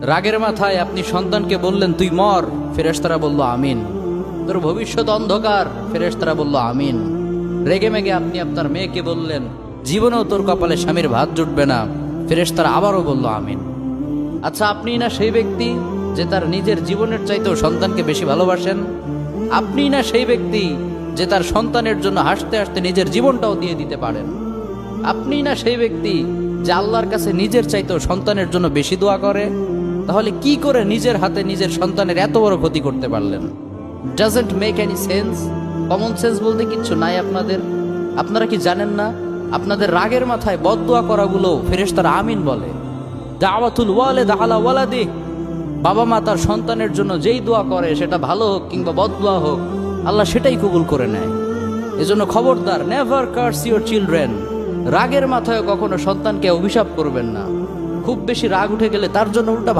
রাগের মাথায় আপনি সন্তানকে বললেন তুই মর, ফেরেশতারা বলল আমিন। তোর ভবিষ্যৎ অন্ধকার, ফেরেশতারা বলল আমিন। রেগে মেগে আপনি আপনার মেয়েকে বললেন জীবনেও তোর কপালে স্বামীর ভাত জুটবে না, ফেরেশতারা আবারও বলল আমিন। আচ্ছা, আপনি না সেই ব্যক্তি যে তার নিজের জীবনের চাইতেও সন্তানকে বেশি ভালোবাসেন? আপনি না সেই ব্যক্তি যে তার সন্তানের জন্য হাসতে হাসতে নিজের জীবনটাও দিয়ে দিতে পারেন? আপনি না সেই ব্যক্তি যে আল্লাহর কাছে নিজের চাইতেও সন্তানের জন্য বেশি দোয়া করে? তাহলে কি করে নিজের হাতে নিজের সন্তানের এত বড় ক্ষতি করতে পারলেন? Doesn't make any sense. Common sense বলতে কিচ্ছু নাই আপনাদের। আপনারা কি জানেন না আপনাদের রাগের মাথায় বদদোয়া করাগুলো ফেরেশতারা আমিন বলে? দাওয়াতুল ওয়ালিদ আলা ওয়ালাদি, বাবা মা তার সন্তানের জন্য যেই দোয়া করে সেটা ভালো হোক কিংবা বদদোয়া হোক, আল্লাহ সেটাই কবুল করে নেয়। এজন্য খবরদার, নেভার কার্স ইউর চিলড্রেন। রাগের মাথায় কখনো সন্তানকে অভিশাপ করবেন না। খুব বেশি রাগ উঠে গেলে তার জন্য উল্টা